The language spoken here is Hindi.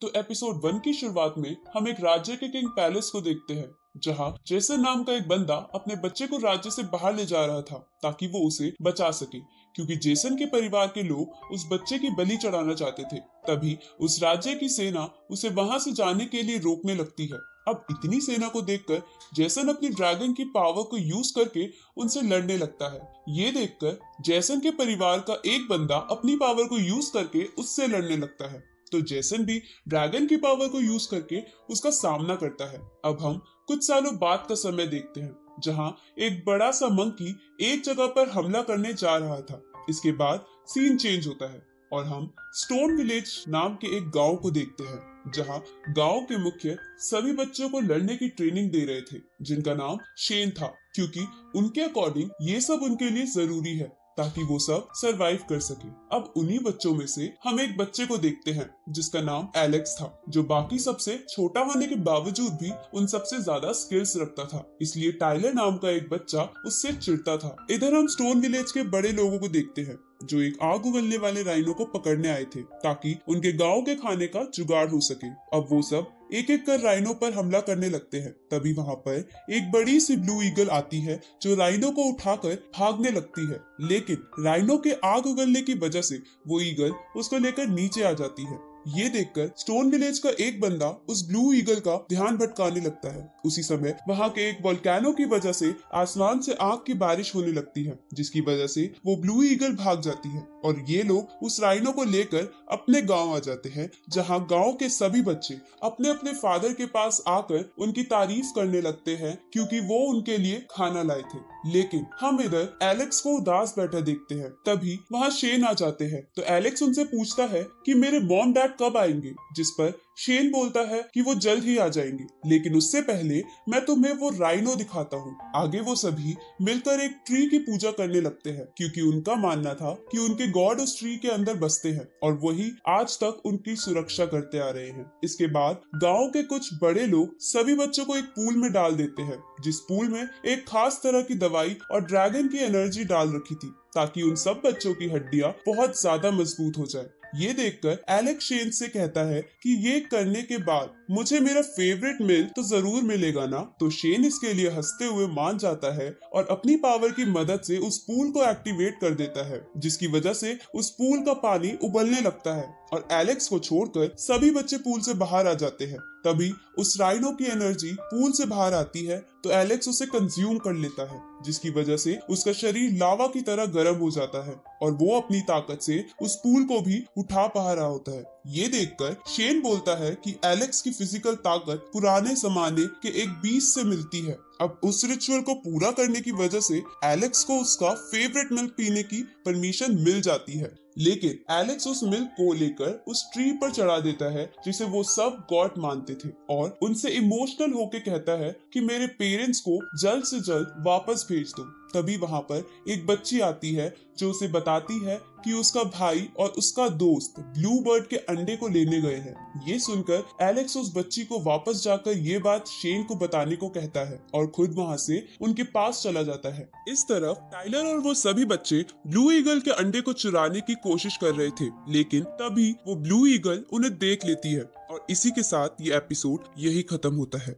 तो एपिसोड 1 की शुरुआत में हम एक राज्य के किंग पैलेस को देखते हैं, जहां जेसन नाम का एक बंदा अपने बच्चे को राज्य से बाहर ले जा रहा था ताकि वो उसे बचा सके, क्योंकि जेसन के परिवार के लोग उस बच्चे की बलि चढ़ाना चाहते थे। तभी उस राज्य की सेना उसे वहां से जाने के लिए रोकने लगती है। अब इतनी सेना को देखकर जेसन अपनी ड्रैगन की पावर को यूज करके उनसे लड़ने लगता है। ये देखकर जेसन के परिवार का एक बंदा अपनी पावर को यूज करके उससे लड़ने लगता है, तो जेसन भी ड्रैगन की पावर को यूज करके उसका सामना करता है। अब हम कुछ सालों बाद का समय देखते हैं, जहां एक बड़ा सा मंकी एक जगह पर हमला करने जा रहा था। इसके बाद सीन चेंज होता है और हम स्टोन विलेज नाम के एक गांव को देखते हैं, जहां गांव के मुखिया सभी बच्चों को लड़ने की ट्रेनिंग दे रहे थे, जिनका नाम शेन था, क्योंकि उनके अकॉर्डिंग ये सब उनके लिए जरूरी है ताकि वो सब सरवाइव कर सके। अब उन्हीं बच्चों में से हम एक बच्चे को देखते हैं जिसका नाम एलेक्स था, जो बाकी सबसे छोटा होने के बावजूद भी उन सबसे ज्यादा स्किल्स रखता था। इसलिए टाइलर नाम का एक बच्चा उससे चिढ़ता था। इधर हम स्टोन विलेज के बड़े लोगों को देखते हैं, जो एक आग उगलने वाले राइनो को पकड़ने आए थे ताकि उनके गांव के खाने का जुगाड़ हो सके। अब वो सब एक एक कर राइनो पर हमला करने लगते हैं। तभी वहां पर एक बड़ी सी ब्लू ईगल आती है, जो राइनो को उठाकर भागने लगती है, लेकिन राइनो के आग उगलने की वजह से वो ईगल उसको लेकर नीचे आ जाती है। ये देखकर स्टोन विलेज का एक बंदा उस ब्लू ईगल का ध्यान भटकाने लगता है। उसी समय वहां के एक वोल्केनो की वजह से आसमान से आग की बारिश होने लगती है, जिसकी वजह से वो ब्लू ईगल भाग जाती है और ये लोग उस राइनो को लेकर अपने गांव आ जाते हैं, जहां गांव के सभी बच्चे अपने अपने फादर के पास आकर उनकी तारीफ करने लगते हैं, क्योंकि वो उनके लिए खाना लाए थे। लेकिन हम इधर एलेक्स को उदास बैठा देखते हैं। तभी वहां शेन आ जाते हैं, तो एलेक्स उनसे पूछता है कि मेरे मॉम डैड कब आएंगे, जिस पर शेन बोलता है कि वो जल्द ही आ जाएंगे, लेकिन उससे पहले मैं तुम्हें वो राइनो दिखाता हूँ। आगे वो सभी मिलकर एक ट्री की पूजा करने लगते हैं, क्योंकि उनका मानना था कि उनके गॉड उस ट्री के अंदर बसते हैं और वही आज तक उनकी सुरक्षा करते आ रहे हैं। इसके बाद गांव के कुछ बड़े लोग सभी बच्चों को एक पूल में डाल देते हैं, जिस पूल में एक खास तरह की दवाई और ड्रैगन की एनर्जी डाल रखी थी, ताकि उन सब बच्चों की हड्डियां बहुत ज्यादा मजबूत हो जाए। ये देखकर एलेक्स शेन से कहता है कि ये करने के बाद मुझे मेरा फेवरेट मिल तो जरूर मिलेगा ना। तो शेन इसके लिए हंसते हुए मान जाता है और अपनी पावर की मदद से उस पूल को एक्टिवेट कर देता है, जिसकी वजह से उस पूल का पानी उबलने लगता है और एलेक्स को छोड़कर सभी बच्चे पूल से बाहर आ जाते हैं। तभी उस राइनो की एनर्जी पूल से बाहर आती है, तो एलेक्स उसे कंज्यूम कर लेता है, जिसकी वजह से उसका शरीर लावा की तरह गर्म हो जाता है और वो अपनी ताकत से उस पूल को भी उठा पा रहा होता है। ये देखकर शेन बोलता है कि एलेक्स की फिजिकल ताकत पुराने जमाने के एक बीस्ट से मिलती है। अब उस रिचुअल को पूरा करने की वजह से एलेक्स को उसका फेवरेट मिल्क पीने की परमिशन मिल जाती है, लेकिन एलेक्स उस मिल्क को लेकर उस ट्री पर चढ़ा देता है, जिसे वो सब गॉड मानते थे, और उनसे इमोशनल होके कहता है कि मेरे पेरेंट्स को जल्द से जल्द वापस भेज दो। तभी वहां पर एक बच्ची आती है, जो उसे बताती है कि उसका भाई और उसका दोस्त ब्लू बर्ड के अंडे को लेने गए हैं। ये सुनकर एलेक्स उस बच्ची को वापस जाकर ये बात शेन को बताने को कहता है और खुद वहां से उनके पास चला जाता है। इस तरफ टाइलर और वो सभी बच्चे ब्लू ईगल के अंडे को चुराने की कोशिश कर रहे थे, लेकिन तभी वो ब्लू ईगल उन्हें देख लेती है और इसी के साथ ये एपिसोड यही खत्म होता है।